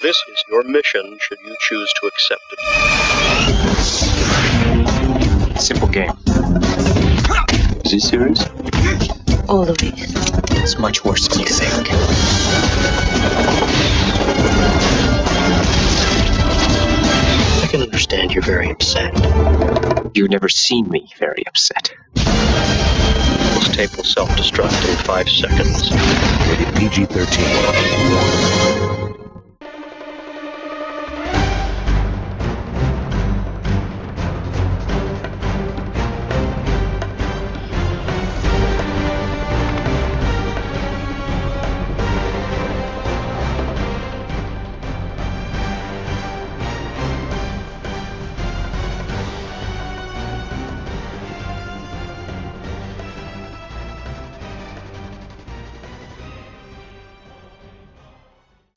This is your mission should you choose to accept it. Simple game. Is he serious? Always. It's much worse than you think. I can understand you're very upset. You've never seen me very upset. This tape will self-destruct in 5 seconds. Rated PG-13.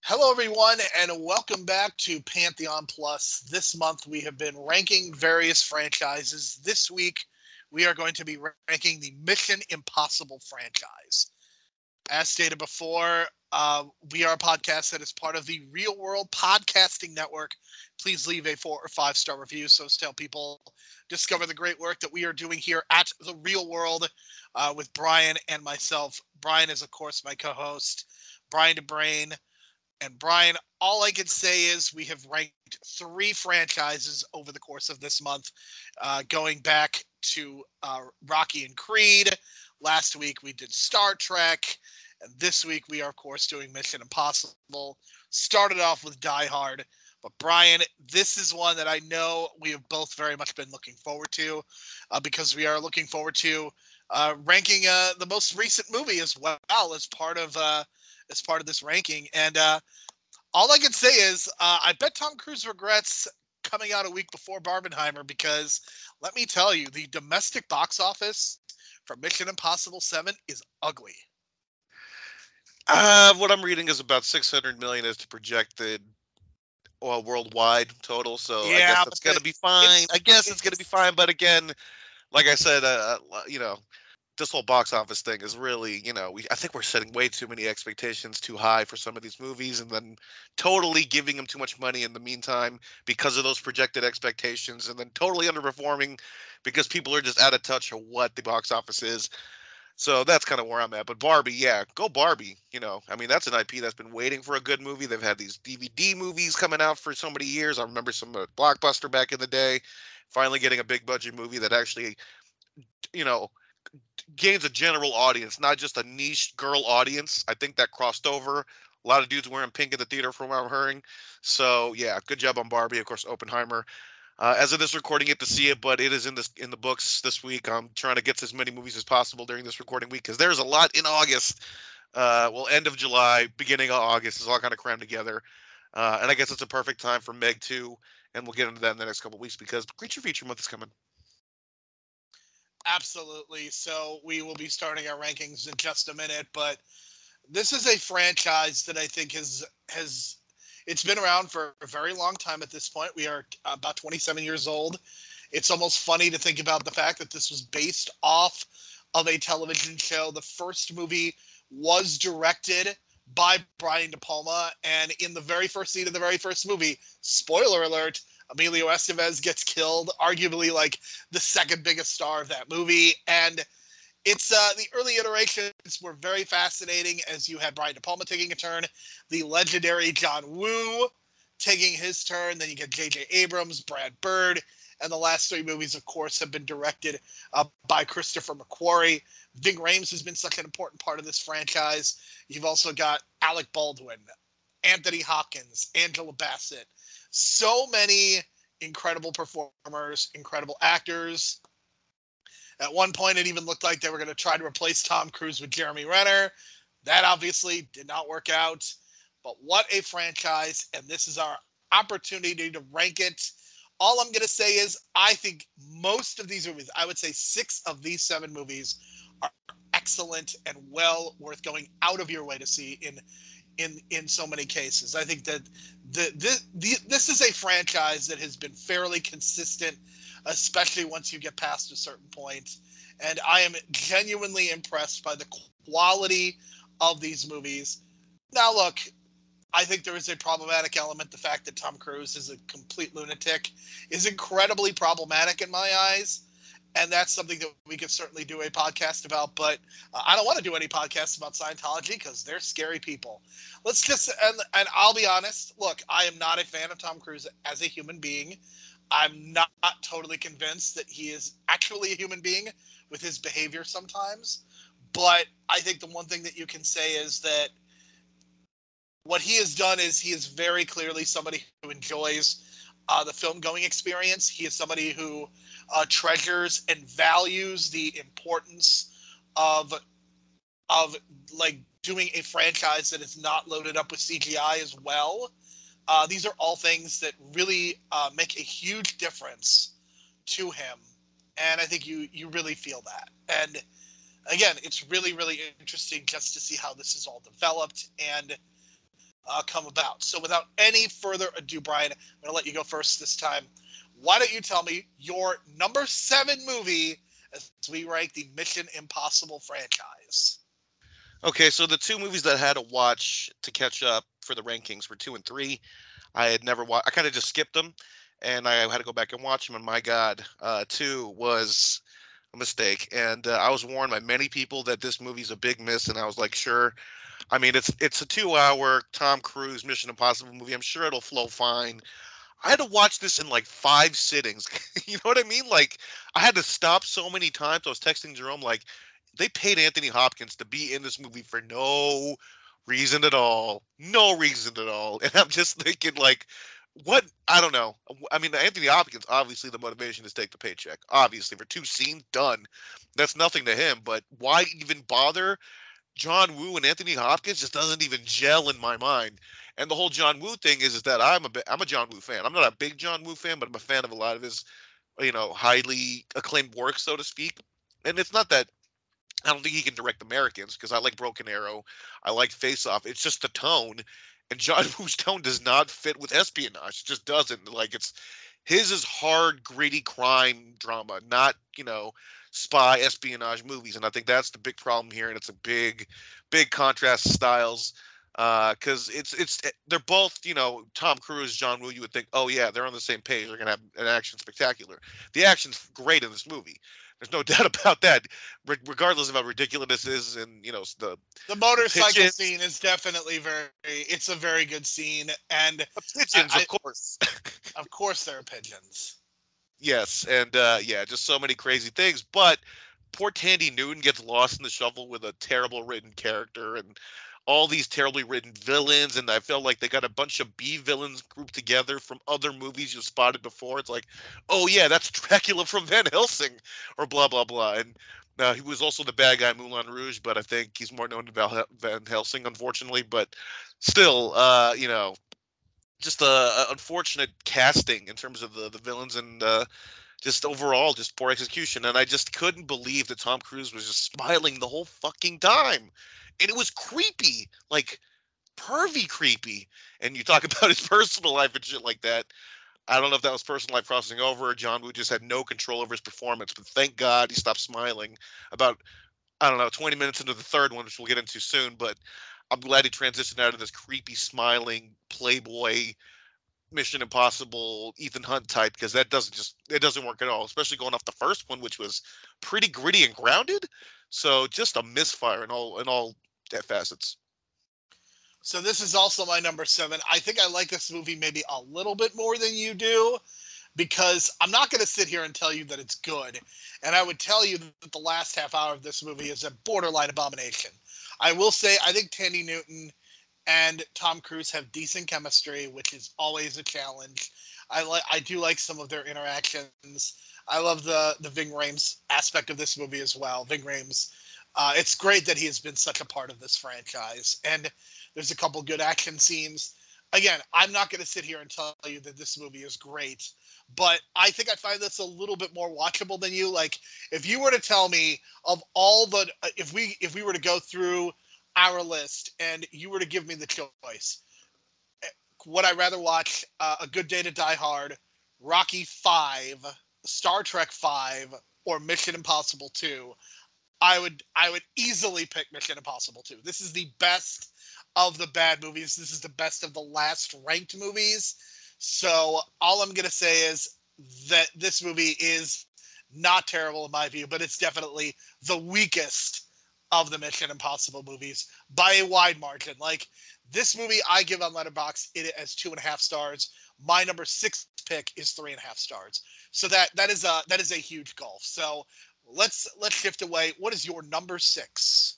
Hello, everyone, and welcome back to Pantheon Plus. This month, we have been ranking various franchises. This week, we are going to be ranking the Mission Impossible franchise. As stated before, we are a podcast that is part of the Real World Podcasting Network. Please leave a 4 or 5 star review so as to help people discover the great work that we are doing here at the Real World with Brian and myself. Brian is, of course, my co-host, Brian the Brain. And Brian, all I can say is we have ranked 3 franchises over the course of this month, going back to Rocky and Creed. Last week we did Star Trek, and this week we are, of course, doing Mission Impossible. Started off with Die Hard, but Brian, this is one that I know we have both very much been looking forward to, because we are looking forward to ranking the most recent movie as well as part of this ranking. And all I can say is I bet Tom Cruise regrets coming out a week before Barbenheimer, because let me tell you, the domestic box office for Mission Impossible 7 is ugly. What I'm reading is about 600 million is the projected worldwide total. So yeah, I guess that's going to be fine. I guess it's going to be fine. But again, like I said, this whole box office thing is really, I think we're setting way too many expectations too high for some of these movies, and then totally giving them too much money in the meantime because of those projected expectations, and then totally underperforming because people are just out of touch of what the box office is. So that's kind of where I'm at. But Barbie, yeah, go Barbie. That's an IP that's been waiting for a good movie. They've had these DVD movies coming out for so many years. I remember some Blockbuster back in the day, finally getting a big budget movie that actually, gains a general audience, not just a niche girl audience. I think that crossed over. A lot of dudes wearing pink in the theater from what I'm hearing. So yeah, good job on Barbie. Of course, Oppenheimer. As of this recording, yet to see it, but it is in the books this week. I'm trying to get to as many movies as possible during this recording week because there's a lot in August. End of July, beginning of August is all kind of crammed together. And I guess it's a perfect time for Meg 2, and we'll get into that in the next couple of weeks because Creature Feature Month is coming. Absolutely. So we will be starting our rankings in just a minute, but this is a franchise that I think has it's been around for a very long time at this point. We are about 27 years old. It's almost funny to think about the fact that this was based off of a television show. The first movie was directed by Brian De Palma, and in the very first scene of the very first movie, spoiler alert, Emilio Estevez gets killed, arguably like the second biggest star of that movie. And it's the early iterations were very fascinating, as you had Brian De Palma taking a turn, the legendary John Woo taking his turn. Then you get J.J. Abrams, Brad Bird, and the last 3 movies, of course, have been directed by Christopher McQuarrie. Ving Rhames has been such an important part of this franchise. You've also got Alec Baldwin, Anthony Hopkins, Angela Bassett. So many incredible performers, incredible actors. At one point, it even looked like they were going to try to replace Tom Cruise with Jeremy Renner. That obviously did not work out. But what a franchise, and this is our opportunity to rank it. All I'm going to say is I think most of these movies, I would say 6 of these 7 movies, are excellent and well worth going out of your way to see in so many cases. I think that this is a franchise that has been fairly consistent, especially once you get past a certain point. And I am genuinely impressed by the quality of these movies. Now, look, I think there is a problematic element. The fact that Tom Cruise is a complete lunatic is incredibly problematic in my eyes. And that's something that we could certainly do a podcast about. But I don't want to do any podcasts about Scientology because they're scary people. Let's just, and I'll be honest, look, I am not a fan of Tom Cruise as a human being. I'm not totally convinced that he is actually a human being with his behavior sometimes. But I think the one thing that you can say is that what he has done is he is very clearly somebody who enjoys the film going experience. He is somebody who treasures and values the importance of like doing a franchise that is not loaded up with CGI as well. These are all things that really make a huge difference to him. And I think you really feel that. And again, it's really, really interesting just to see how this is all developed and come about. So without any further ado, Brian, I'm going to let you go first this time. Why don't you tell me your number 7 movie as we rank the Mission Impossible franchise? Okay, so the 2 movies that I had to watch to catch up for the rankings were 2 and 3. I had never watched. I kind of just skipped them, and I had to go back and watch them. And my God, 2 was a mistake. And I was warned by many people that this movie's a big miss, and I was like, sure. I mean, it's a 2-hour Tom Cruise Mission Impossible movie. I'm sure it'll flow fine. I had to watch this in like 5 sittings. You know what I mean? Like, I had to stop so many times. I was texting Jerome, like, they paid Anthony Hopkins to be in this movie for no reason at all. No reason at all. And I'm just thinking, like, what? I don't know. I mean, Anthony Hopkins, obviously the motivation is take the paycheck. Obviously, for 2 scenes, done. That's nothing to him. But why even bother? John Woo and Anthony Hopkins just doesn't even gel in my mind. And the whole John Woo thing is that I'm a John Woo fan. I'm not a big John Woo fan, but I'm a fan of a lot of his, highly acclaimed work, so to speak. And it's not that I don't think he can direct Americans, because I like Broken Arrow, I like Face Off. It's just the tone, and John Woo's tone does not fit with espionage. It just doesn't. Like, his is hard, gritty crime drama, not spy espionage movies, and I think that's the big problem here. And it's a big contrast of styles, because they're both Tom Cruise, John Woo. You would think, oh yeah, they're on the same page, they're gonna have an action spectacular. The action's great in this movie, there's no doubt about that, regardless of how ridiculous it is. And the motorcycle scene is definitely it's a very good scene. And pigeons, of course. Of course there are pigeons. Yes, and just so many crazy things. But poor Tandy Newton gets lost in the shuffle with a terrible written character and all these terribly written villains. And I felt like they got a bunch of B villains grouped together from other movies you spotted before. It's like, oh yeah, that's Dracula from Van Helsing, or blah blah blah. And he was also the bad guy in Moulin Rouge, but I think he's more known to Van Helsing, unfortunately. But still, just unfortunate casting in terms of the villains, and just overall just poor execution. And I just couldn't believe that Tom Cruise was just smiling the whole fucking time, and it was creepy, like pervy creepy. And you talk about his personal life and shit like that. I don't know if that was personal life crossing over, or John Woo just had no control over his performance, but thank God he stopped smiling about, 20 minutes into the third one, which we'll get into soon. But I'm glad he transitioned out of this creepy, smiling playboy Mission Impossible Ethan Hunt type, because it doesn't work at all, especially going off the first one, which was pretty gritty and grounded. So just a misfire in all facets. So this is also my number 7. I think I like this movie maybe a little bit more than you do, because I'm not going to sit here and tell you that it's good. And I would tell you that the last half hour of this movie is a borderline abomination. I will say I think Tandy Newton and Tom Cruise have decent chemistry, which is always a challenge. I do like some of their interactions. I love the Ving Rhames aspect of this movie as well. Ving Rhames, it's great that he has been such a part of this franchise. And there's a couple good action scenes. Again, I'm not going to sit here and tell you that this movie is great, but I think I find this a little bit more watchable than you. Like, if you were to tell me of all the, if we were to go through our list and you were to give me the choice, would I rather watch A Good Day to Die Hard, Rocky V, Star Trek V, or Mission Impossible 2? I would easily pick Mission Impossible 2. This is the best of the bad movies. This is the best of the last ranked movies. So all I'm going to say is that this movie is not terrible in my view, but it's definitely the weakest of the Mission Impossible movies by a wide margin. Like, this movie I give on Letterboxd it as 2.5 stars. My number 6 pick is 3.5 stars. So that is a huge gulf. So let's shift away. What is your number 6?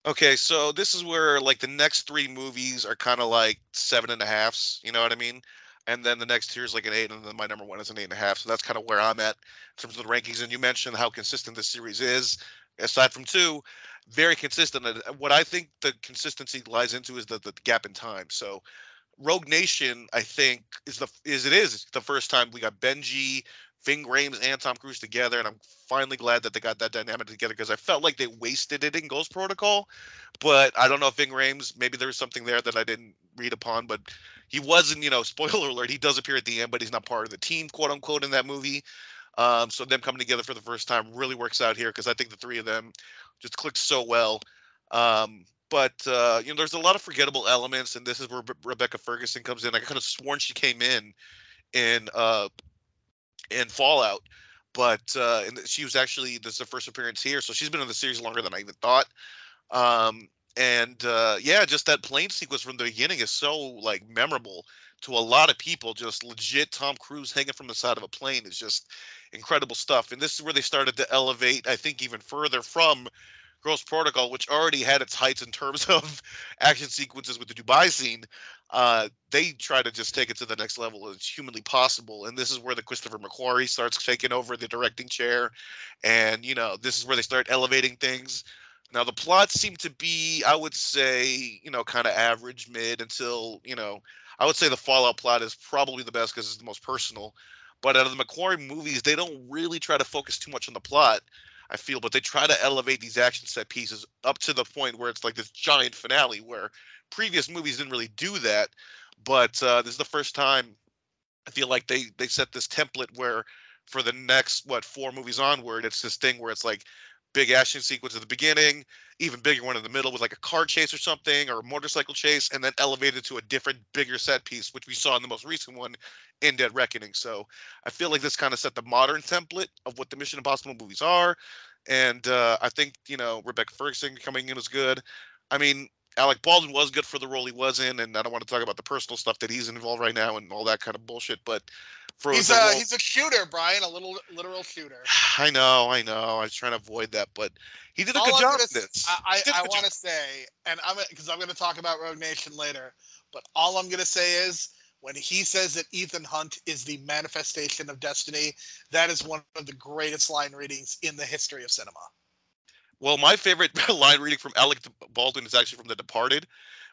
Okay, so this is where like the next 3 movies are kind of like 7.5s. You know what I mean? And then the next tier is like an 8, and then my number 1 is an 8.5. So that's kind of where I'm at in terms of the rankings. And you mentioned how consistent this series is. Aside from 2, very consistent. And what I think the consistency lies into is the gap in time. So Rogue Nation, I think, is the first time we got Benji, Ving Rhames, and Tom Cruise together, and I'm finally glad that they got that dynamic together because I felt like they wasted it in Ghost Protocol. But I don't know if Ving Rhames, maybe there was something there that I didn't read upon, but he wasn't, spoiler alert, he does appear at the end, but he's not part of the team, quote unquote, in that movie. So them coming together for the first time really works out here because I think the 3 of them just clicked so well. But there's a lot of forgettable elements, and this is where Rebecca Ferguson comes in. I could have sworn she came in Fallout, but she was actually, this is her first appearance here, so she's been in the series longer than I even thought. Just that plane sequence from the beginning is so like memorable to a lot of people. Just legit Tom Cruise hanging from the side of a plane is just incredible stuff. And this is where they started to elevate, I think, even further from Ghost Protocol, which already had its heights in terms of action sequences with the Dubai scene. They try to just take it to the next level as humanly possible. And this is where the Christopher McQuarrie starts taking over the directing chair. And, this is where they start elevating things. Now, the plots seem to be, I would say, kind of average, mid, until, I would say the Fallout plot is probably the best because it's the most personal. But out of the McQuarrie movies, they don't really try to focus too much on the plot, I feel, but they try to elevate these action set pieces up to the point where it's like this giant finale where previous movies didn't really do that. But this is the first time I feel like they set this template where for the next, 4 movies onward, it's this thing where it's like big action sequence at the beginning, even bigger one in the middle with like a car chase or something, or a motorcycle chase, and then elevated to a different, bigger set piece, which we saw in the most recent one in Dead Reckoning. So I feel like this kind of set the modern template of what the Mission Impossible movies are. And I think, Rebecca Ferguson coming in was good. I mean, Alec Baldwin was good for the role he was in, and I don't want to talk about the personal stuff that he's involved right now and all that kind of bullshit, but he's a shooter, Brian, a literal shooter. I know. I was trying to avoid that, but he did a good job in this. I want to say, and because I'm going to talk about Rogue Nation later, but all I'm going to say is when he says that Ethan Hunt is the manifestation of destiny, that is one of the greatest line readings in the history of cinema. Well, my favorite line reading from Alec Baldwin is actually from The Departed,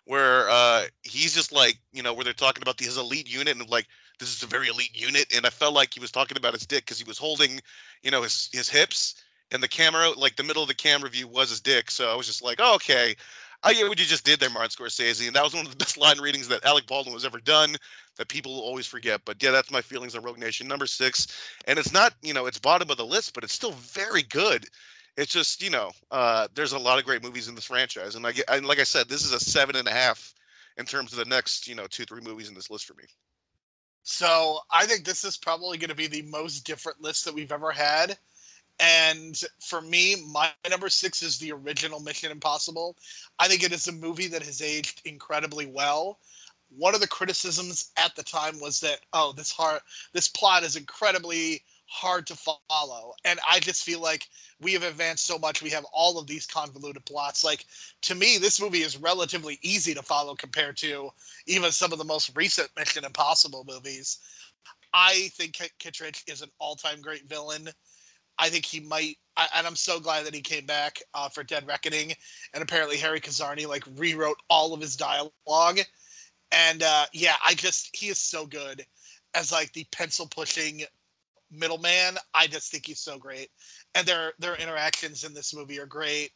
where he's just like, where they're talking about his elite unit and like, this is a very elite unit. And I felt like he was talking about his dick because he was holding, his hips, and the camera, like the middle of the camera view was his dick. So I was just like, oh, okay, I get what you just did there, Martin Scorsese. And that was one of the best line readings that Alec Baldwin was ever done that people will always forget. But yeah, that's my feelings on Rogue Nation, number 6. And it's not, it's bottom of the list, but it's still very good. It's just, there's a lot of great movies in this franchise. And like I said, this is a 7.5 in terms of the next, 2-3 movies in this list for me. So I think this is probably going to be the most different list that we've ever had. And for me, my number 6 is the original Mission Impossible. I think it is a movie that has aged incredibly well. One of the criticisms at the time was that, this plot is incredibly hard to follow. And I just feel like we have advanced so much. We have all of these convoluted plots. Like, to me, this movie is relatively easy to follow compared to even some of the most recent Mission Impossible movies. I think Kittredge is an all-time great villain. I think he might, and I'm so glad that he came back for Dead Reckoning. And apparently Harry Kazarni rewrote all of his dialogue. And he is so good as the pencil pushing middleman. I just think he's so great, and their interactions in this movie are great.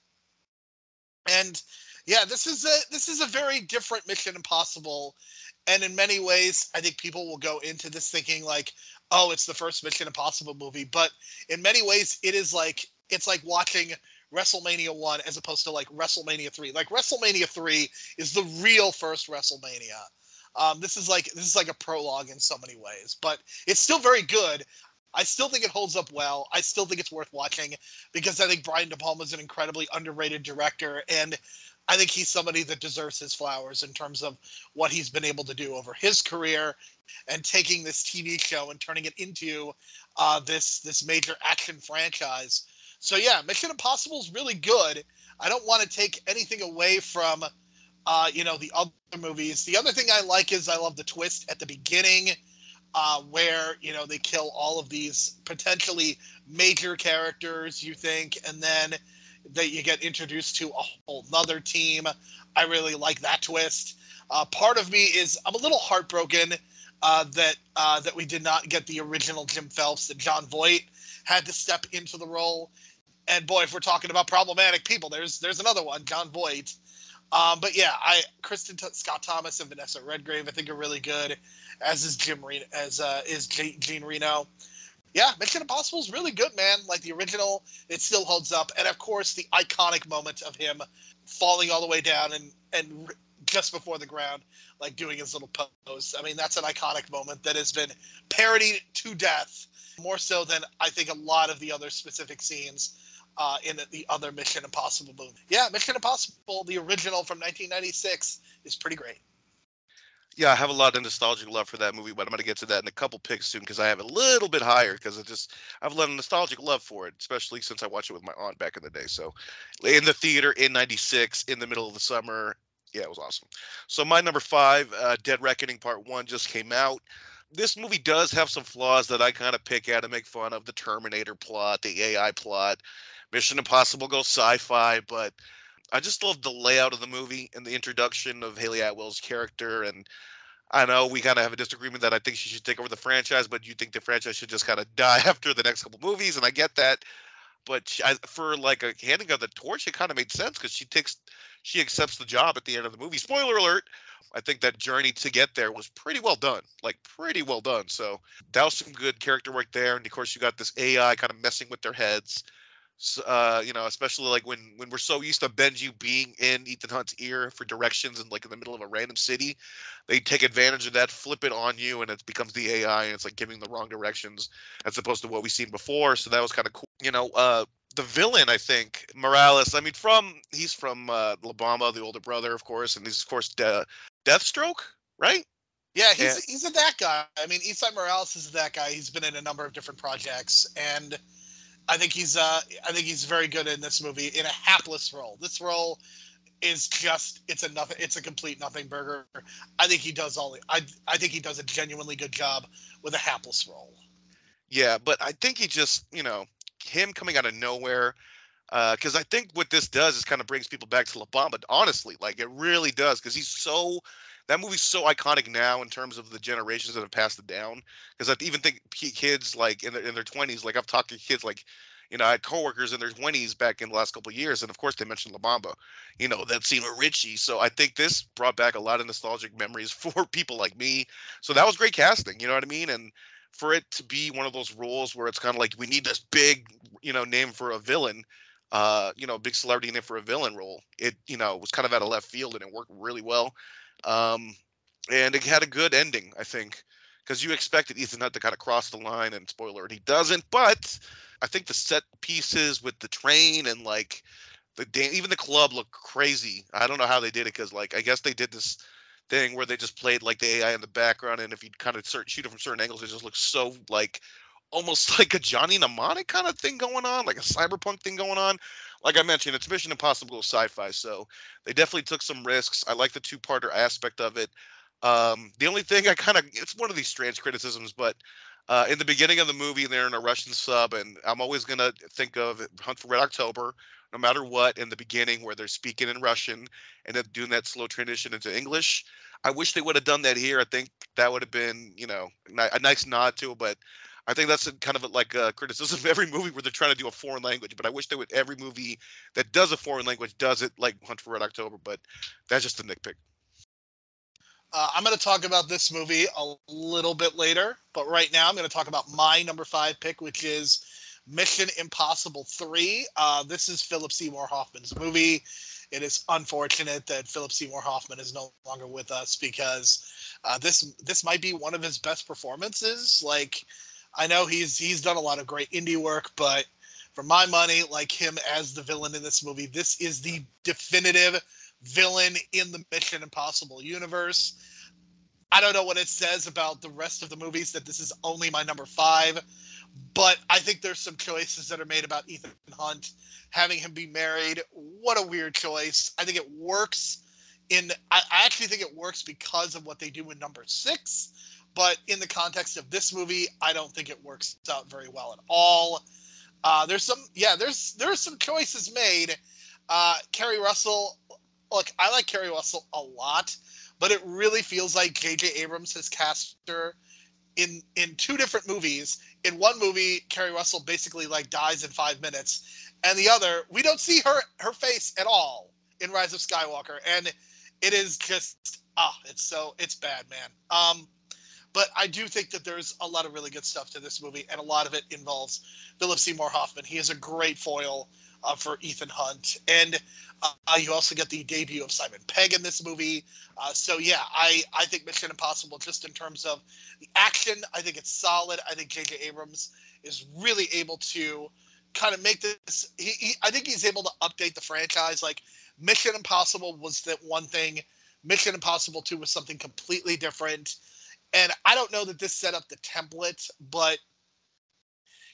And yeah, this is a very different Mission Impossible, and in many ways, I think people will go into this thinking it's the first Mission Impossible movie, but in many ways, it's like watching WrestleMania 1 as opposed to like WrestleMania 3. Like WrestleMania 3 is the real first WrestleMania. This is like a prologue in so many ways, but it's still very good. I still think it holds up well. I still think it's worth watching because I think Brian De Palma is an incredibly underrated director, and I think he's somebody that deserves his flowers in terms of what he's been able to do over his career and taking this TV show and turning it into this major action franchise. So yeah, Mission Impossible is really good. I don't want to take anything away from the other movies. The other thing I like is I love the twist at the beginning where, they kill all of these potentially major characters, you think, and then that you get introduced to a whole nother team. I really like that twist. Part of me is I'm a little heartbroken that we did not get the original Jim Phelps, that John Voight had to step into the role. And boy, if we're talking about problematic people, there's another one, John Voight. But yeah, Kristen Scott Thomas and Vanessa Redgrave I think are really good, as is Gene Reno. Yeah, Mission Impossible is really good, man. Like the original, it still holds up, and of course the iconic moment of him falling all the way down and just before the ground, like doing his little pose. I mean, that's an iconic moment that has been parodied to death, more so than I think a lot of the other specific scenes in the other Mission Impossible movie. Yeah, Mission Impossible, the original from 1996, is pretty great. Yeah, I have a lot of nostalgic love for that movie, but I'm going to get to that in a couple picks soon because I have it a little bit higher because I have a lot of nostalgic love for it, especially since I watched it with my aunt back in the day. So in the theater in 96, in the middle of the summer, yeah, it was awesome. So my number 5, Dead Reckoning Part 1 just came out. This movie does have some flaws that I kind of pick at and make fun of. The Terminator plot, the AI plot. Mission Impossible goes sci-fi, but I just love the layout of the movie and the introduction of Haley Atwell's character. And I know we kind of have a disagreement that I think she should take over the franchise, but you think the franchise should just kind of die after the next couple movies, and I get that. But for like a handing of the torch, it kind of made sense because she accepts the job at the end of the movie. Spoiler alert. I think that journey to get there was pretty well done, So that was some good character work there. And of course, you got this AI kind of messing with their heads. Especially like when we're so used to Benji being in Ethan Hunt's ear for directions and like in the middle of a random city, they take advantage of that, flip it on you, and it becomes the AI, and it's like giving the wrong directions as opposed to what we've seen before. So that was kind of cool. The villain, I think, Morales. I mean, he's from La Bamba, the older brother, of course, and he's of course Deathstroke, right? Yeah, he's a that guy. I mean, Esai Morales is that guy. He's been in a number of different projects, and I think he's very good in this movie in a hapless role. This role is just it's a complete nothing burger. I think he does I think he does a genuinely good job with a hapless role. Yeah, but I think he just, him coming out of nowhere, because I think what this does is kind of brings people back to La Bamba. Honestly, like it really does, because that movie's so iconic now in terms of the generations that have passed it down. Because I even think kids like in their 20s, like I've talked to kids like, I had coworkers in their 20s back in the last couple of years, and of course they mentioned La Bamba, that scene with Richie. So I think this brought back a lot of nostalgic memories for people like me. So that was great casting, you know what I mean? And for it to be one of those roles where it's kind of like we need this big, name for a villain, big celebrity name for a villain role. It, was kind of out of left field, and it worked really well. And it had a good ending, I think, because you expected Ethan Hunt to kind of cross the line, and spoiler alert, he doesn't. But I think the set pieces with the train and like even the club looked crazy. I don't know how they did it, because like I guess they did this thing where they just played like the AI in the background, and if you kind of shoot it from certain angles, it just looks so like almost like a Johnny Mnemonic kind of thing going on, like a cyberpunk thing going on. Like I mentioned, it's Mission Impossible sci-fi, so they definitely took some risks. I like the two-parter aspect of it. The only thing it's one of these strange criticisms, but in the beginning of the movie, they're in a Russian sub, and I'm always going to think of Hunt for Red October, no matter what, in the beginning where they're speaking in Russian and then doing that slow transition into English. I wish they would have done that here. I think that would have been, a nice nod to it, but I think that's kind of like a criticism of every movie where they're trying to do a foreign language. But I wish every movie that does a foreign language does it like Hunt for Red October, but that's just a nitpick. I'm going to talk about this movie a little bit later, but right now I'm going to talk about my number 5 pick, which is Mission Impossible 3. This is Philip Seymour Hoffman's movie. It is unfortunate that Philip Seymour Hoffman is no longer with us because this might be one of his best performances. Like, I know he's done a lot of great indie work, but for my money, like him as the villain in this movie, this is the definitive villain in the Mission Impossible universe. I don't know what it says about the rest of the movies that this is only my number 5, but I think there's some choices that are made about Ethan Hunt having him be married. What a weird choice. I think it works I actually think it works because of what they do in number 6, but in the context of this movie, I don't think it works out very well at all. There's some choices made. Kerry Russell, look, I like Kerry Russell a lot, but it really feels like J.J. Abrams has cast her in 2 different movies. In one movie, Kerry Russell basically like dies in 5 minutes, and the other, we don't see her face at all in Rise of Skywalker, and it is just it's bad, man. But I do think that there's a lot of really good stuff to this movie, and a lot of it involves Philip Seymour Hoffman. He is a great foil for Ethan Hunt, and you also get the debut of Simon Pegg in this movie. So yeah, I think Mission Impossible, just in terms of the action, I think it's solid. I think J.J. Abrams is really able to kind of make this. I think he's able to update the franchise. Like, Mission Impossible was that one thing. Mission Impossible 2 was something completely different. And I don't know that this set up the template, but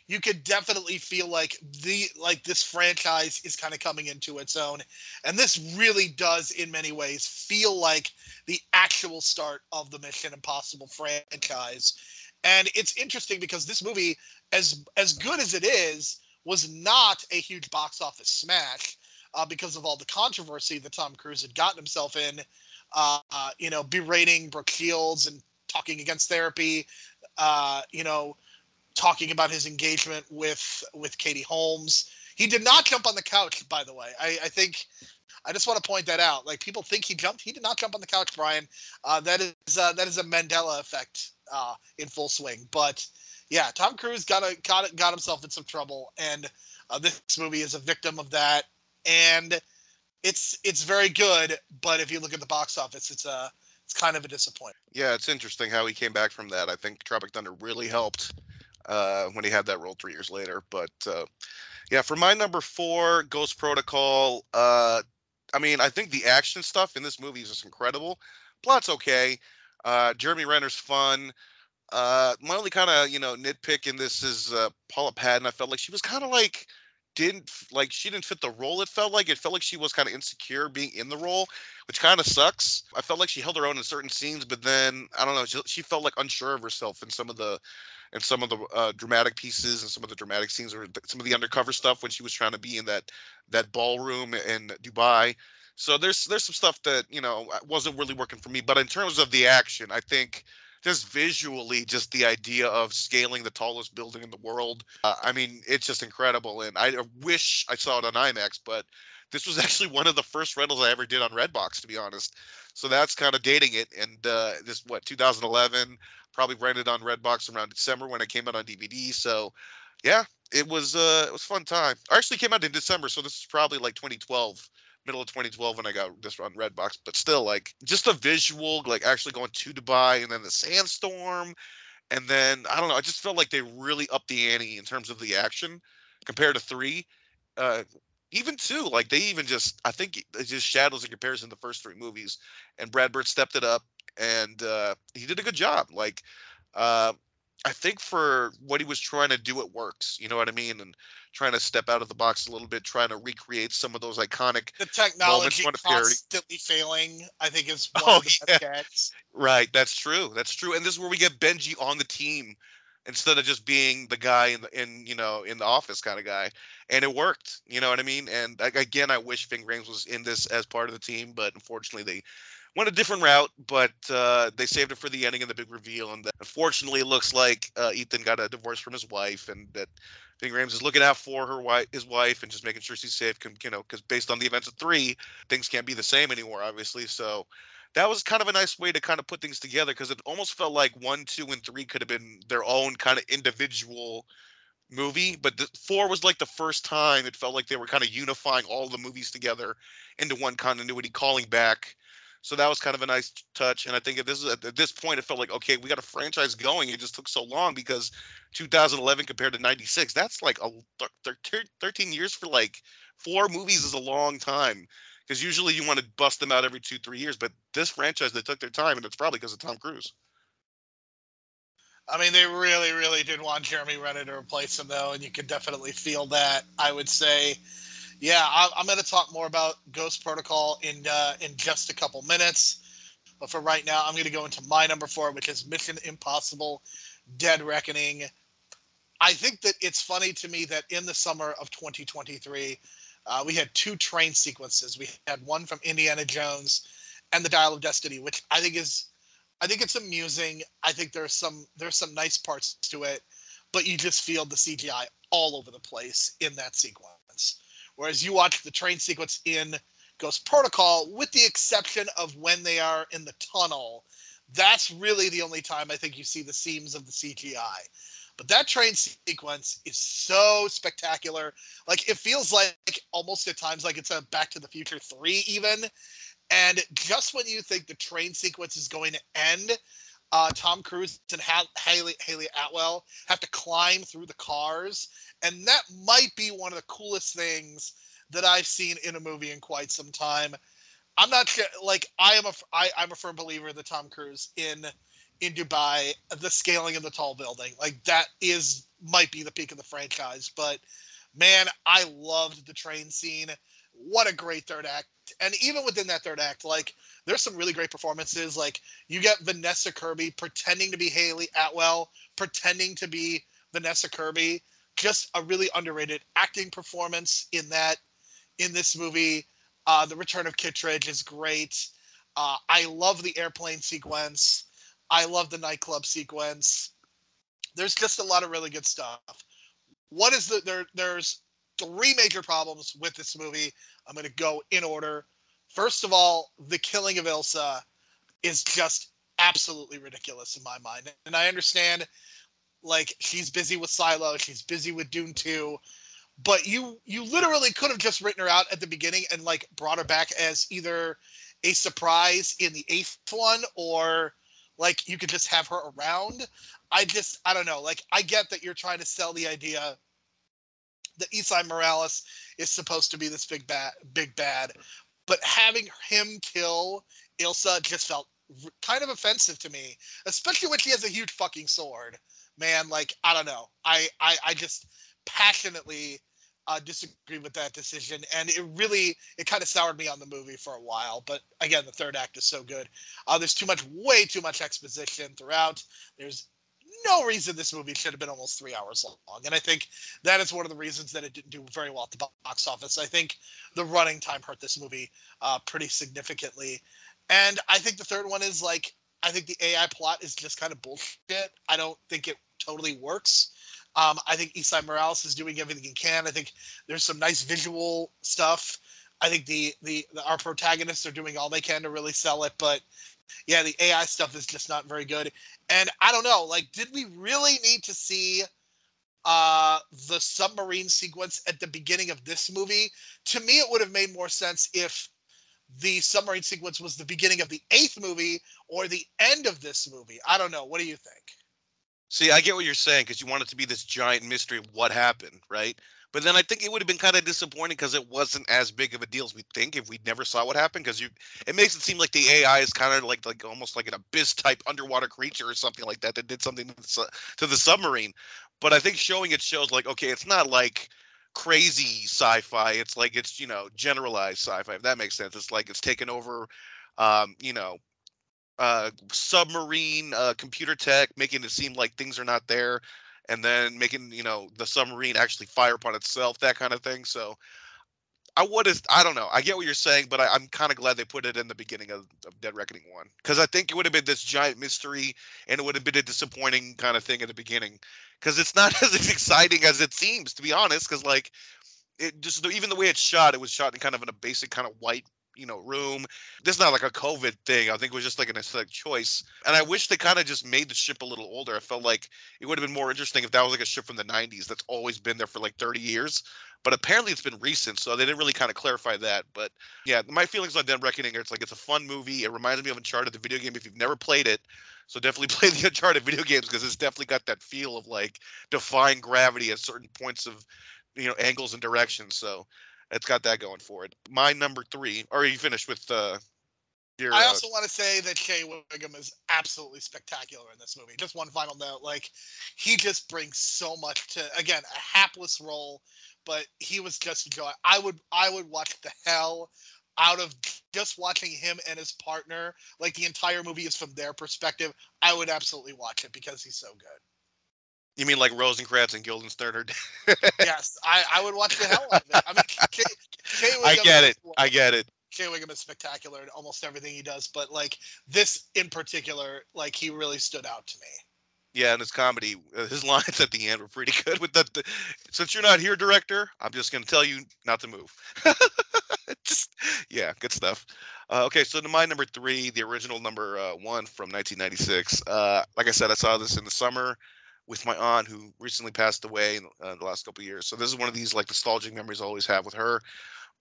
you could definitely feel like this franchise is kind of coming into its own. And this really does, in many ways, feel like the actual start of the Mission Impossible franchise. And it's interesting because this movie, as good as it is, was not a huge box office smash because of all the controversy that Tom Cruise had gotten himself in, berating Brooke Shields and talking against therapy, talking about his engagement with Katie Holmes. He did not jump on the couch, by the way. I think I just want to point that out. Like, people think he jumped. He did not jump on the couch, Brian. That is a Mandela effect in full swing. But yeah, Tom Cruise got himself in some trouble, and this movie is a victim of that. And it's very good, but if you look at the box office, it's kind of a disappointment. Yeah, it's interesting how he came back from that. I think Tropic Thunder really helped when he had that role 3 years later. But yeah, for my number 4, Ghost Protocol. I think the action stuff in this movie is just incredible. Plot's okay. Jeremy Renner's fun. My only kind of nitpick in this is Paula Patton. I felt like she was kind of like she didn't fit the role. It felt like she was kind of insecure being in the role, which kind of sucks. I felt like she held her own in certain scenes, but then I don't know, she felt like unsure of herself in some of the dramatic pieces and some of the dramatic scenes, or some of the undercover stuff when she was trying to be in that ballroom in Dubai. So there's some stuff that wasn't really working for me. But in terms of the action, I think just visually, just the idea of scaling the tallest building in the world. It's just incredible. And I wish I saw it on IMAX, but this was actually one of the first rentals I ever did on Redbox, to be honest. So that's kind of dating it. And 2011, probably rented on Redbox around December when it came out on DVD. So yeah, it was a fun time. I actually came out in December, so this is probably like 2012. Middle of 2012 when I got this on Redbox, but still, like, just the visual, like actually going to Dubai, and then the sandstorm, and then I don't know, I just felt like they really upped the ante in terms of the action compared to 3. Even 2, like they even just, I think it just shadows in comparison to the first 3 movies, and Brad Bird stepped it up, and he did a good job. Like, I think for what he was trying to do, it works. You know what I mean? And trying to step out of the box a little bit, trying to recreate some of those iconic the technology moments. Constantly failing, I think, is one of the best gags. Right, that's true. And this is where we get Benji on the team instead of just being the guy in the office kind of guy. And it worked. You know what I mean? And again, I wish Ving Rhames was in this as part of the team, but unfortunately they went a different route, but they saved it for the ending and the big reveal. And unfortunately, it looks like Ethan got a divorce from his wife, and that Ving Rhames is looking out for his wife and just making sure she's safe. Because based on the events of 3, things can't be the same anymore, obviously. So that was kind of a nice way to kind of put things together, because it almost felt like 1, 2, and 3 could have been their own kind of individual movie, but 4 was like the first time it felt like they were kind of unifying all the movies together into one continuity, calling back. So that was kind of a nice touch. And I think at this point, it felt like, okay, we got a franchise going. It just took so long because 2011 compared to 96, that's like 13 years for like 4 movies is a long time. Because usually you want to bust them out every 2-3 years, but this franchise, they took their time, and it's probably because of Tom Cruise. I mean, they really, really did want Jeremy Renner to replace him, though, and you could definitely feel that. I would say, yeah, I'm going to talk more about Ghost Protocol in just a couple minutes, but for right now, I'm going to go into my number 4, which is Mission Impossible: Dead Reckoning. I think that it's funny to me that in the summer of 2023, we had 2 train sequences. We had one from Indiana Jones and the Dial of Destiny, which I think it's amusing. I think there's some nice parts to it, but you just feel the CGI all over the place in that sequence. Whereas you watch the train sequence in Ghost Protocol, with the exception of when they are in the tunnel, that's really the only time I think you see the seams of the CGI. But that train sequence is so spectacular. Like, it feels like almost at times like it's a Back to the Future 3 even. And just when you think the train sequence is going to end, Tom Cruise and Haley Atwell have to climb through the cars. And that might be one of the coolest things that I've seen in a movie in quite some time. I'm not sure, like, I'm a firm believer that Tom Cruise in Dubai, the scaling of the tall building, like, that might be the peak of the franchise. But man, I loved the train scene. What a great third act. And even within that third act, like, there's some really great performances. Like, you get Vanessa Kirby pretending to be Haley Atwell, pretending to be Vanessa Kirby. Just a really underrated acting performance in this movie. The return of Kittredge is great. I love the airplane sequence. I love the nightclub sequence. There's just a lot of really good stuff. There's 3 major problems with this movie. I'm going to go in order. First of all, the killing of Ilsa is just absolutely ridiculous in my mind. And I understand, like, she's busy with Silo, she's busy with Dune 2, but you literally could have just written her out at the beginning and, like, brought her back as either a surprise in the 8th one, or, like, you could just have her around. I don't know. Like, I get that you're trying to sell the idea that Isai Morales is supposed to be this big bad, but having him kill Ilsa just felt kind of offensive to me, especially when she has a huge fucking sword. Man, like, I don't know. I just passionately disagree with that decision, and it kind of soured me on the movie for a while. But again, the third act is so good. There's way too much exposition throughout. There's no reason this movie should have been almost 3 hours long. And I think that is one of the reasons that it didn't do very well at the box office. I think the running time hurt this movie pretty significantly. And I think the third one is, like, I think the AI plot is just kind of bullshit. I don't think it totally works. I think Isai Morales is doing everything he can. I think there's some nice visual stuff. I think our protagonists are doing all they can to really sell it, but yeah, the AI stuff is just not very good. And I don't know, like, did we really need to see the submarine sequence at the beginning of this movie? To me, it would have made more sense if the submarine sequence was the beginning of the 8th movie or the end of this movie. I don't know. What do you think? See, I get what you're saying, because you want it to be this giant mystery of what happened, right? But then I think it would have been kind of disappointing because it wasn't as big of a deal as we'd think if we never saw what happened. Because it makes it seem like the AI is kind of like almost like an abyss-type underwater creature or something like that did something to the submarine. But I think showing it shows, like, okay, it's not like crazy sci-fi. It's like it's, generalized sci-fi, if that makes sense. It's like it's taken over, submarine computer tech, making it seem like things are not there, and then making the submarine actually fire upon itself, that kind of thing. So I don't know. I get what you're saying, but I'm kind of glad they put it in the beginning of Dead Reckoning 1, because I think it would have been this giant mystery, and it would have been a disappointing kind of thing at the beginning, because it's not as exciting as it seems, to be honest. Because, like, it just, even the way it's shot, it was shot in kind of a basic kind of white room. This is not like a COVID thing. I think it was just like an aesthetic choice. And I wish they kind of just made the ship a little older. I felt like it would have been more interesting if that was like a ship from the 90s that's always been there for like 30 years. But apparently it's been recent, so they didn't really kind of clarify that. But yeah, my feelings on Dead Reckoning are it's a fun movie. It reminds me of Uncharted, the video game, if you've never played it. So definitely play the Uncharted video games because it's definitely got that feel of like defying gravity at certain points of, angles and directions. So it's got that going for it. My number 3. Or are you finished with your? I also want to say that Shea Wiggum is absolutely spectacular in this movie. Just one final note, like he just brings so much to, again, a hapless role, but he was just joy. I would watch the hell out of just watching him and his partner. Like the entire movie is from their perspective. I would absolutely watch it because he's so good. You mean like Rosencrantz and Guildenstern? Yes, I would watch the hell out of it. I mean, Shea Wiggum I get it. Shea Wiggum is spectacular in almost everything he does, but like this in particular, like he really stood out to me. Yeah, and his comedy, his lines at the end were pretty good. With the since you're not here, director, I'm just going to tell you not to move. Yeah, good stuff. Okay, so to my number 3, the original number 1 from 1996. Like I said, I saw this in the summer with my aunt who recently passed away in the last couple of years. So this is one of these like nostalgic memories I always have with her.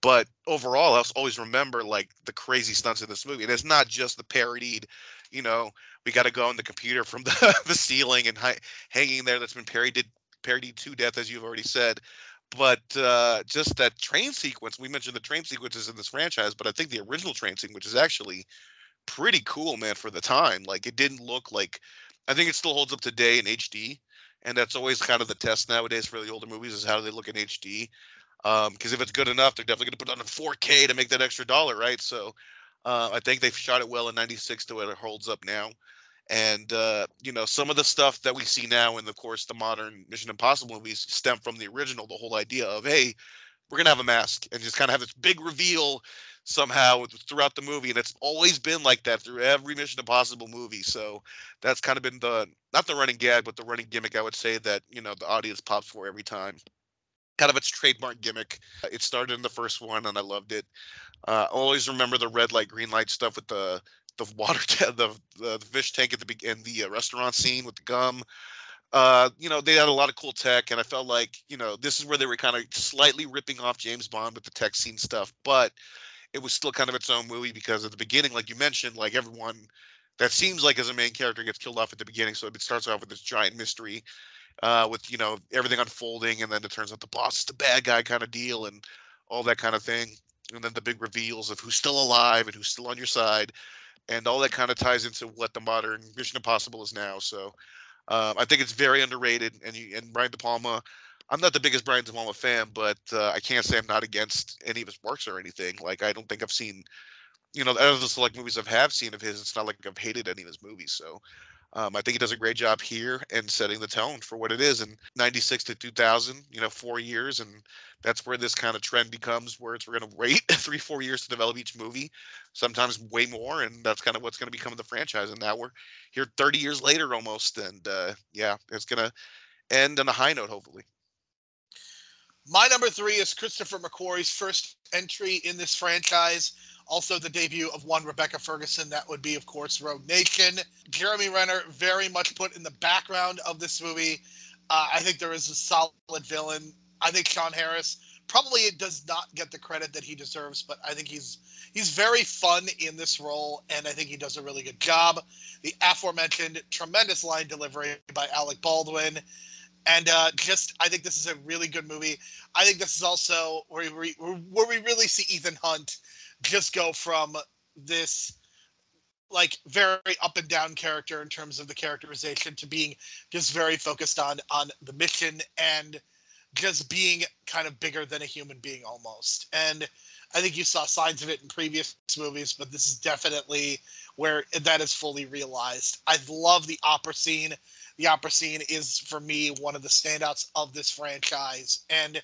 But overall, I'll always remember like the crazy stunts in this movie. And it's not just the parodied, we got to go on the computer from the ceiling and hanging there that's been parodied to death, as you've already said. But just that train sequence, we mentioned the train sequences in this franchise, but I think the original train sequence is actually pretty cool, man, for the time. Like it didn't look like, I think it still holds up today in HD. And that's always kind of the test nowadays for the older movies is how do they look in HD. Because if it's good enough, they're definitely going to put it on in 4K to make that extra dollar, right? So I think they've shot it well in 96 to where it holds up now. And, some of the stuff that we see now in, of course, the modern Mission Impossible movies stem from the original, the whole idea of, hey, we're going to have a mask and just kind of have this big reveal somehow throughout the movie. And it's always been like that through every Mission Impossible movie. So that's kind of been not the running gag, but the running gimmick, I would say, that, the audience pops for every time. Kind of its trademark gimmick. It started in the first one, and I loved it. I always remember the red light, green light stuff with the water, the fish tank at the beginning, the restaurant scene with the gum. They had a lot of cool tech, and I felt like, this is where they were kind of slightly ripping off James Bond with the tech scene stuff, but it was still kind of its own movie because at the beginning, like you mentioned, like everyone that seems like as a main character gets killed off at the beginning, so it starts off with this giant mystery. With everything unfolding, and then it turns out the boss is the bad guy kind of deal, and all that kind of thing, and then the big reveals of who's still alive and who's still on your side, and all that kind of ties into what the modern Mission Impossible is now. So I think it's very underrated, and Brian De Palma. I'm not the biggest Brian De Palma fan, but I can't say I'm not against any of his works or anything. Like I don't think I've seen, out of the select movies I have seen of his, it's not like I've hated any of his movies. So. I think he does a great job here and setting the tone for what it is. In 96 to 2000, 4 years. And that's where this kind of trend becomes where we're going to wait 3-4 years to develop each movie, sometimes way more. And that's kind of what's going to become the franchise. And now we're here 30 years later almost. And it's going to end on a high note, hopefully. My number 3 is Christopher McQuarrie's first entry in this franchise. Also the debut of one Rebecca Ferguson. That would be, of course, Rogue Nation. Jeremy Renner very much put in the background of this movie. I think there is a solid villain. I think Sean Harris probably does not get the credit that he deserves, but I think he's very fun in this role, and I think he does a really good job. The aforementioned tremendous line delivery by Alec Baldwin. And I think this is a really good movie. I think this is also where we really see Ethan Hunt just go from this like very up and down character in terms of the characterization to being just very focused on the mission and just being kind of bigger than a human being almost. And I think you saw signs of it in previous movies, but this is definitely where that is fully realized. I love the opera scene. The opera scene is, for me, one of the standouts of this franchise, and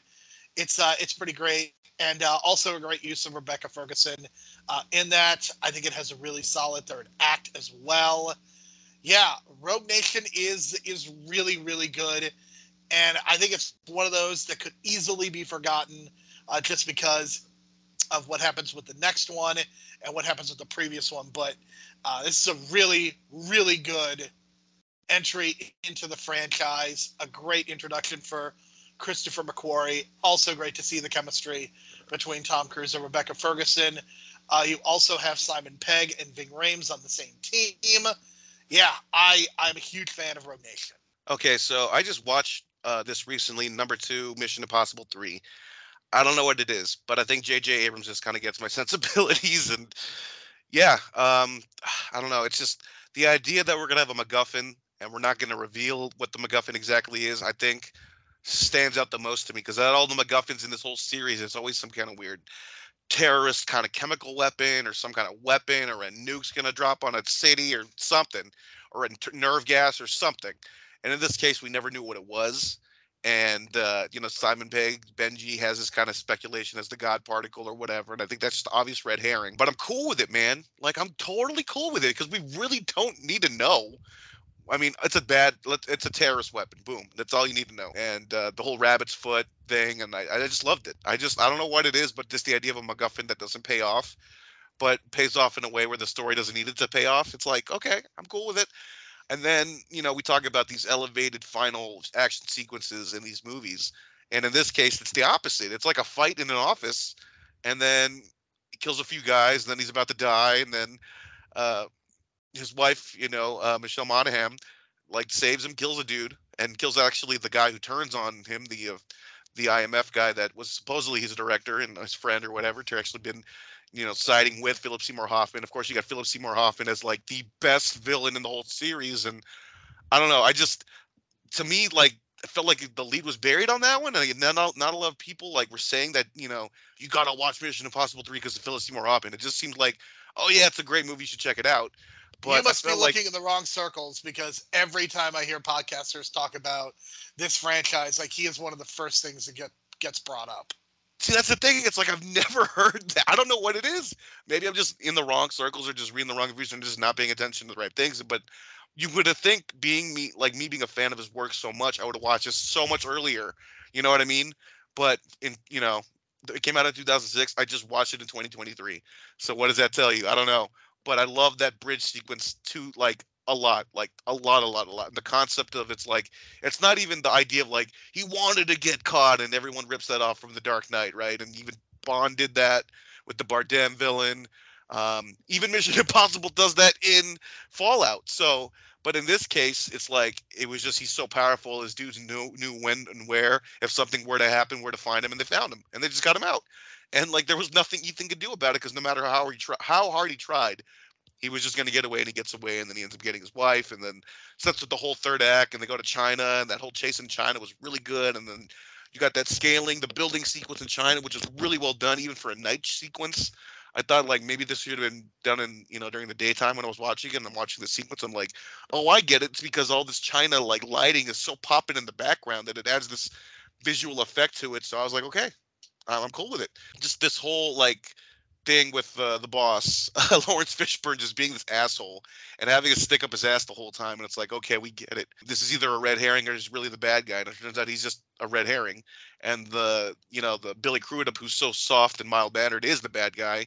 it's pretty great. And also a great use of Rebecca Ferguson in that. I think it has a really solid third act as well. Yeah, Rogue Nation is really, really good. And I think it's one of those that could easily be forgotten just because what happens with the next one and what happens with the previous one. But this is a really, really good entry into the franchise. A great introduction for Christopher McQuarrie. Also great to see the chemistry between Tom Cruise and Rebecca Ferguson. You also have Simon Pegg and Ving Rhames on the same team. Yeah, I'm a huge fan of Rogue Nation. Okay, so I just watched this recently, number 2, Mission Impossible 3. I don't know what it is, but I think J.J. Abrams just kind of gets my sensibilities. And yeah, I don't know. It's just the idea that we're going to have a MacGuffin and we're not going to reveal what the MacGuffin exactly is, I think stands out the most to me, because all the MacGuffins in this whole series, it's always some kind of weird terrorist kind of chemical weapon or some kind of weapon, or a nuke's going to drop on a city or something, or a nerve gas or something. And in this case, we never knew what it was. And, Simon Pegg, Benji, has this kind of speculation as the God particle or whatever. And I think that's just obvious red herring. But I'm cool with it, man. Like, I'm totally cool with it, because we really don't need to know. I mean, it's a terrorist weapon. Boom. That's all you need to know. And the whole rabbit's foot thing, and I just loved it. I don't know what it is, but just the idea of a MacGuffin that doesn't pay off, but pays off in a way where the story doesn't need it to pay off. It's like, okay, I'm cool with it. And then, we talk about these elevated final action sequences in these movies. And in this case, it's the opposite. It's like a fight in an office, and then he kills a few guys, and then he's about to die, and then his wife, Michelle Monaghan, like, saves him, kills a dude, and kills actually the guy who turns on him, the IMF guy that was supposedly his director and his friend or whatever, to actually been, siding with Philip Seymour Hoffman. Of course, you got Philip Seymour Hoffman as like the best villain in the whole series, and I don't know. To me, like, I felt like the lead was buried on that one, and not a lot of people like were saying that, you gotta watch Mission Impossible 3 because of Philip Seymour Hoffman. It just seemed like, oh yeah, it's a great movie, you should check it out. But you must be looking in the wrong circles, because every time I hear podcasters talk about this franchise, like, he is one of the first things that gets brought up. See, that's the thing. It's like, I've never heard that. I don't know what it is. Maybe I'm just in the wrong circles, or just reading the wrong reviews, and just not paying attention to the right things. But you would have think, me being a fan of his work so much, I would have watched this so much earlier. You know what I mean? But it came out in 2006. I just watched it in 2023. So what does that tell you? I don't know. But I love that bridge sequence too, like, a lot. And the concept of it's not even the idea of like he wanted to get caught and everyone rips that off from The Dark Knight, right? And even Bond did that with the Bardem villain. Even Mission Impossible does that in Fallout. So, but in this case, it's like, it was just, he's so powerful. His dudes knew when and where, if something were to happen, where to find him, and they found him, and they just got him out. And like, there was nothing Ethan could do about it, because no matter how hard he tried, he was just going to get away, and he gets away, and then he ends up getting his wife, and then sets with the whole third act, and they go to China, and that whole chase in China was really good. And then you got that scaling, the building sequence in China, which is really well done, even for a night sequence. I thought, like, maybe this should have been done in, during the daytime when I was watching it, and I'm watching the sequence. I'm like, oh, I get it. It's because all this China, like, lighting is so popping in the background that it adds this visual effect to it. So I was like, okay, I'm cool with it. Just this whole, like, thing with the boss, Lawrence Fishburne, just being this asshole and having to stick up his ass the whole time. And it's like, okay, we get it. This is either a red herring or he's really the bad guy. And it turns out he's just a red herring. And the Billy Crudup, who's so soft and mild-mannered, is the bad guy.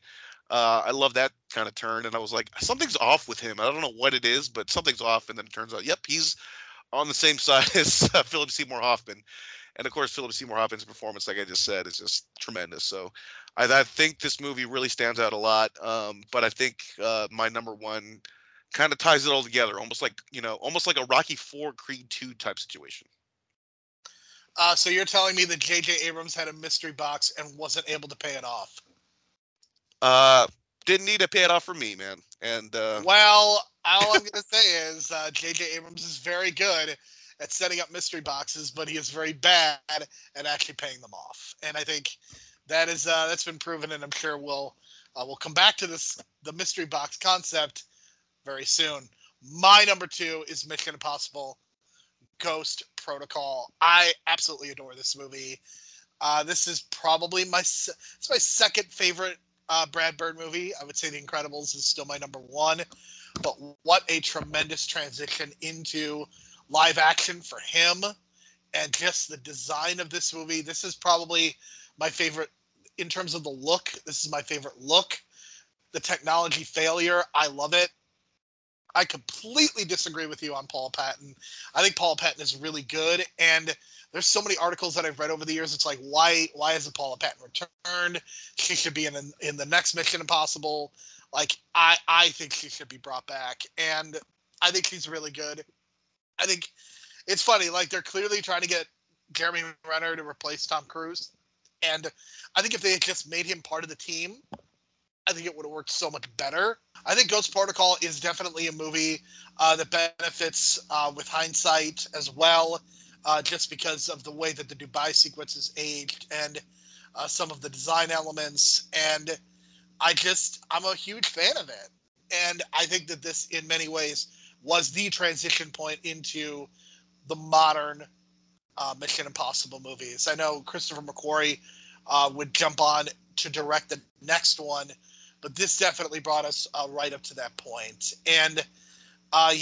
I love that kind of turn. And I was like, something's off with him. I don't know what it is, but something's off. And then it turns out, yep, he's on the same side as Philip Seymour Hoffman. And of course, Philip Seymour Hoffman's performance, like I just said, is just tremendous. So I think this movie really stands out a lot. But I think my number one kind of ties it all together, almost like a Rocky IV, Creed II type situation. So you're telling me that J.J. Abrams had a mystery box and wasn't able to pay it off? Didn't need to pay it off for me, man. And well, all I'm going to say is J.J. Abrams is very good at setting up mystery boxes, but he is very bad at actually paying them off. And I think that is that's been proven, and I'm sure we'll come back to the mystery box concept very soon. My number 2 is Mission Impossible: Ghost Protocol. I absolutely adore this movie. This is probably my second favorite Brad Bird movie. I would say The Incredibles is still my number 1, but what a tremendous transition into live action for him, and just the design of this movie. This is probably my favorite. in terms of the look, this is my favorite look. The technology failure, I love it. I completely disagree with you on Paula Patton. I think Paula Patton is really good, and there's so many articles that I've read over the years. It's like, why hasn't Paula Patton returned? She should be in the next Mission Impossible. Like, I think she should be brought back, and I think she's really good. I think it's funny, like, they're clearly trying to get Jeremy Renner to replace Tom Cruise, and I think if they had just made him part of the team, I think it would have worked so much better. I think Ghost Protocol is definitely a movie that benefits with hindsight as well, just because of the way that the Dubai sequence is aged and some of the design elements. And I'm a huge fan of it. And I think that this, in many ways, was the transition point into the modern Mission Impossible movies. I know Christopher McQuarrie would jump on to direct the next one, but this definitely brought us right up to that point. And I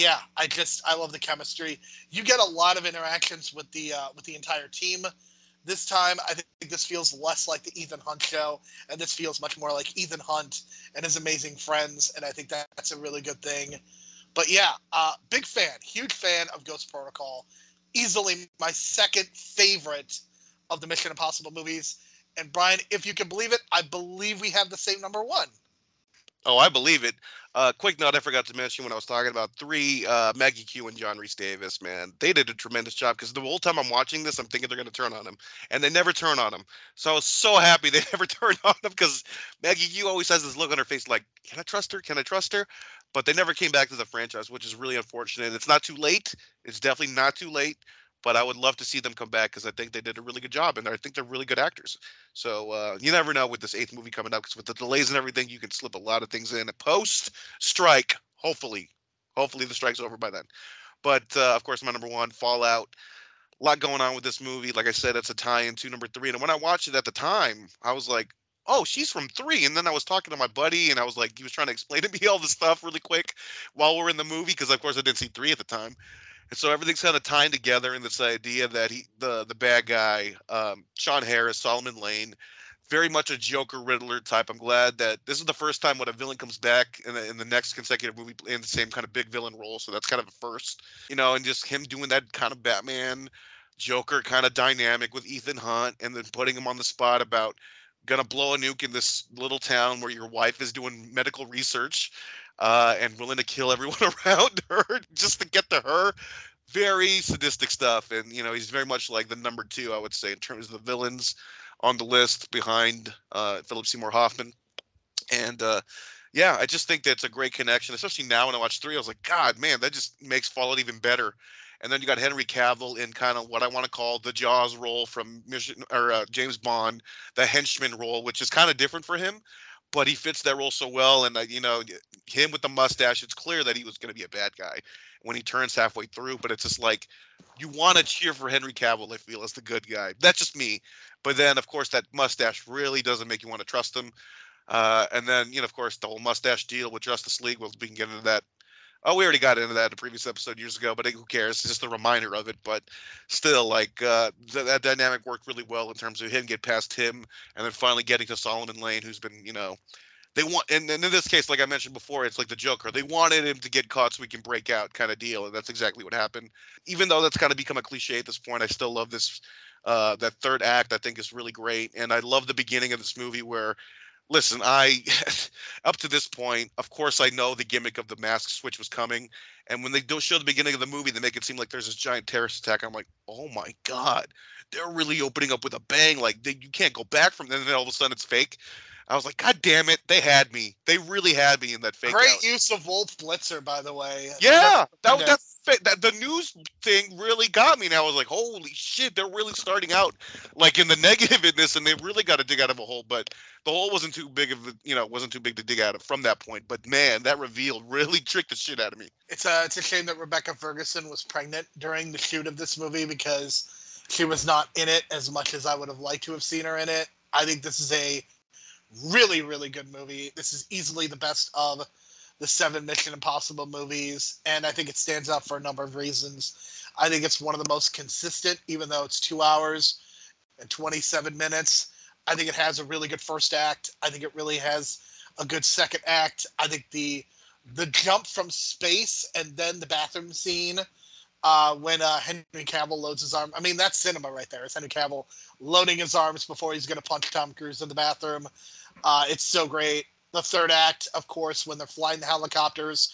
love the chemistry. You get a lot of interactions with the entire team. This time, I think this feels less like the Ethan Hunt show, and this feels much more like Ethan Hunt and his amazing friends, and I think that's a really good thing. But yeah, big fan, huge fan of Ghost Protocol. Easily my second favorite of the Mission Impossible movies. And Brian, if you can believe it, I believe we have the same number one. Oh, I believe it. Quick note I forgot to mention when I was talking about 3, Maggie Q and John Rhys Davis, man. They did a tremendous job, because the whole time I'm watching this, I'm thinking they're going to turn on him. And they never turn on him. So I was so happy they never turned on him, because Maggie Q always has this look on her face like, can I trust her? Can I trust her? But they never came back to the franchise, which is really unfortunate. It's not too late. It's definitely not too late. But I would love to see them come back, because I think they did a really good job, and I think they're really good actors. So you never know with this 8th movie coming up, because with the delays and everything, you can slip a lot of things in. Post-strike, hopefully the strike's over by then. But, of course, my number 1, Fallout. A lot going on with this movie. Like I said, it's a tie-in to number 3. And when I watched it at the time, I was like, oh, she's from 3. And then I was talking to my buddy, and I was like, he was trying to explain to me all this stuff really quick while we're in the movie, because, of course, I didn't see 3 at the time. And so everything's kind of tying together in this idea that the bad guy, Sean Harris, Solomon Lane, very much a Joker Riddler type. I'm glad that this is the first time when a villain comes back in the next consecutive movie in the same kind of big villain role. So that's kind of a first, and just him doing that kind of Batman Joker kind of dynamic with Ethan Hunt, and then putting him on the spot about gonna blow a nuke in this little town where your wife is doing medical research. And willing to kill everyone around her just to get to her. Very sadistic stuff. And, he's very much like the number 2, I would say, in terms of the villains on the list behind Philip Seymour Hoffman. And, I just think that's a great connection, especially now when I watch 3. I was like, God, man, that just makes Fallout even better. And then you got Henry Cavill in kind of what I want to call the Jaws role from James Bond, the henchman role, which is kind of different for him. But he fits that role so well, and him with the mustache, it's clear that he was going to be a bad guy when he turns halfway through. But it's just like, you want to cheer for Henry Cavill, I feel, as the good guy. That's just me. But then, of course, that mustache really doesn't make you want to trust him. And then, of course, the whole mustache deal with Justice League. Well, we can get into that. Oh, we already got into that in a previous episode years ago, but who cares? It's just a reminder of it. But still, that dynamic worked really well in terms of him get past him, and then finally getting to Solomon Lane, who's been, they want, and in this case, like I mentioned before, it's like the Joker. They wanted him to get caught so we can break out kind of deal, and that's exactly what happened. Even though that's kind of become a cliche at this point, I still love this. That third act, I think, is really great, and I love the beginning of this movie where. Listen, up to this point, of course, I know the gimmick of the mask switch was coming. And when they don't show the beginning of the movie, they make it seem like there's this giant terrorist attack. I'm like, oh, my God, they're really opening up with a bang. Like, you can't go back from there. And then all of a sudden it's fake. I was like, God damn it. They had me. They really had me in that fake Great out. use of Wolf Blitzer, by the way. Yeah, that the news thing really got me. And I was like, holy shit, they're really starting out like in the negative in this, and they really got to dig out of a hole. But the hole wasn't too big wasn't too big to dig out of from that point. But man, that reveal really tricked the shit out of me. It's a shame that Rebecca Ferguson was pregnant during the shoot of this movie, because she was not in it as much as I would have liked to have seen her in it. I think this is a really, really good movie. This is easily the best of the 7 Mission Impossible movies, and I think it stands out for a number of reasons. I think it's one of the most consistent, even though it's 2 hours and 27 minutes. I think it has a really good first act. I think it really has a good second act. I think the jump from space and then the bathroom scene when Henry Cavill loads his arm. I mean, that's cinema right there. It's Henry Cavill loading his arms before he's going to punch Tom Cruise in the bathroom. It's so great. The third act, of course, when they're flying the helicopters,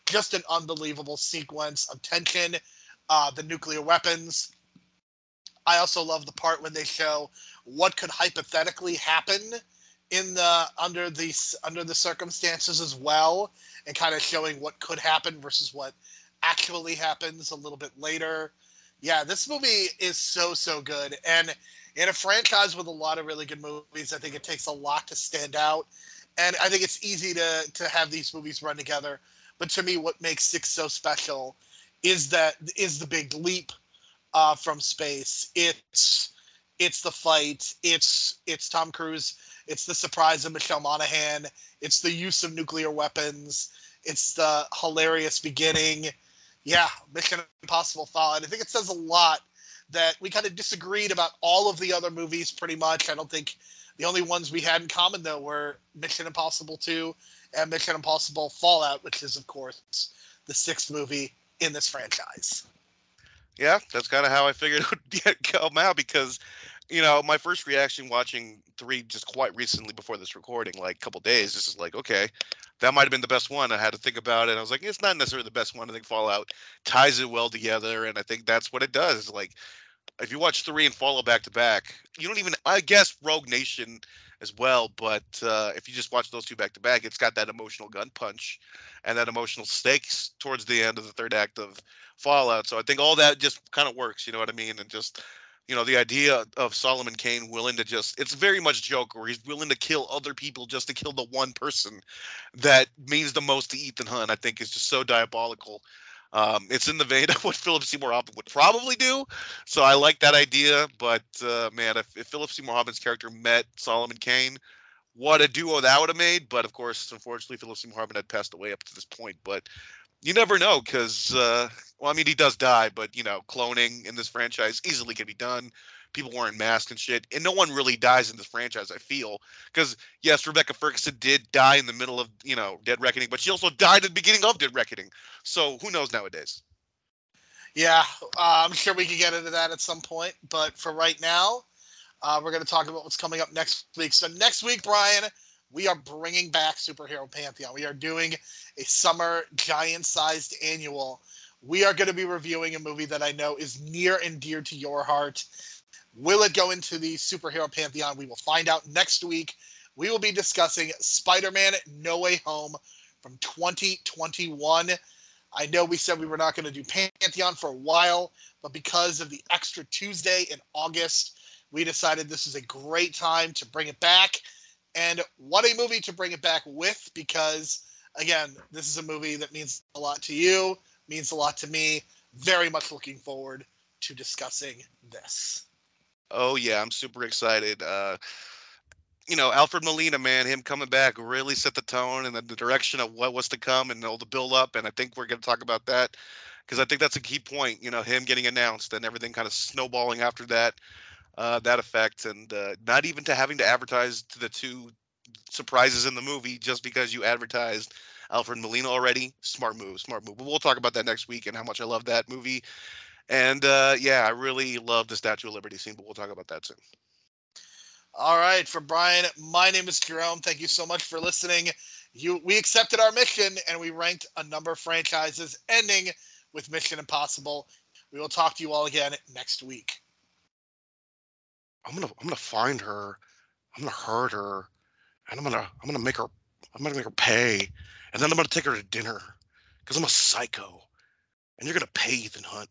just an unbelievable sequence of tension. The nuclear weapons. I also love the part when they show what could hypothetically happen in the under the circumstances as well, and kind of showing what could happen versus what actually happens a little bit later. Yeah, this movie is so good, and in a franchise with a lot of really good movies, I think it takes a lot to stand out, and I think it's easy to have these movies run together. But to me, what makes 6 so special is the big leap from space. It's the fight. It's Tom Cruise. It's the surprise of Michelle Monaghan. It's the use of nuclear weapons. It's the hilarious beginning. Yeah, Mission Impossible Fallout. I think it says a lot that we kind of disagreed about all of the other movies pretty much. I don't think the only ones we had in common, though, were Mission Impossible 2 and Mission Impossible Fallout, which is, of course, the 6th movie in this franchise. Yeah, that's kind of how I figured it would come out because, my first reaction watching 3 just quite recently before this recording, like a couple days, this is like, okay, that might have been the best one. I had to think about it. I was like, it's not necessarily the best one. I think Fallout ties it well together, and I think that's what it does. Like, if you watch 3 and Fallout back to back, you don't even, I guess Rogue Nation as well, but if you just watch those 2 back to back, it's got that emotional gun punch and that emotional stakes towards the end of the third act of Fallout. So I think all that just kind of works, you know what I mean? And just, the idea of Solomon Kane willing to just, it's very much Joker, where he's willing to kill other people just to kill the one person that means the most to Ethan Hunt, I think is just so diabolical. It's in the vein of what Philip Seymour Hoffman would probably do. So I like that idea. But, man, if Philip Seymour Hoffman's character met Solomon Kane, what a duo that would have made. But, of course, unfortunately, Philip Seymour Hoffman had passed away up to this point. But you never know because, he does die. But, cloning in this franchise easily can be done. People wearing masks and shit. And no one really dies in this franchise, I feel. Because, yes, Rebecca Ferguson did die in the middle of, Dead Reckoning. But she also died at the beginning of Dead Reckoning. So who knows nowadays? Yeah, I'm sure we can get into that at some point. But for right now, we're going to talk about what's coming up next week. So next week, Brian, we are bringing back Superhero Pantheon. We are doing a summer giant-sized annual. We are going to be reviewing a movie that I know is near and dear to your heart. Will it go into the Superhero Pantheon? We will find out next week. We will be discussing Spider-Man No Way Home from 2021. I know we said we were not going to do Pantheon for a while, but because of the extra Tuesday in August, we decided this is a great time to bring it back. And what a movie to bring it back with, because, again, this is a movie that means a lot to you, means a lot to me. Very much looking forward to discussing this. Oh, yeah, I'm super excited. Alfred Molina, man, him coming back really set the tone and the direction of what was to come and all the build up. And I think we're going to talk about that because I think that's a key point, him getting announced and everything kind of snowballing after that effect. And not even to having to advertise to the 2 surprises in the movie just because you advertised Alfred Molina already. Smart move. But we'll talk about that next week and how much I love that movie. And, I really love the Statue of Liberty scene, but we'll talk about that soon. All right. For Brian, my name is Jerome. Thank you so much for listening. We accepted our mission, and we ranked a number of franchises, ending with Mission Impossible. We will talk to you all again next week. I'm gonna find her. I'm gonna hurt her, and I'm gonna make her pay, and then I'm gonna take her to dinner, because I'm a psycho, and you're gonna pay Ethan Hunt.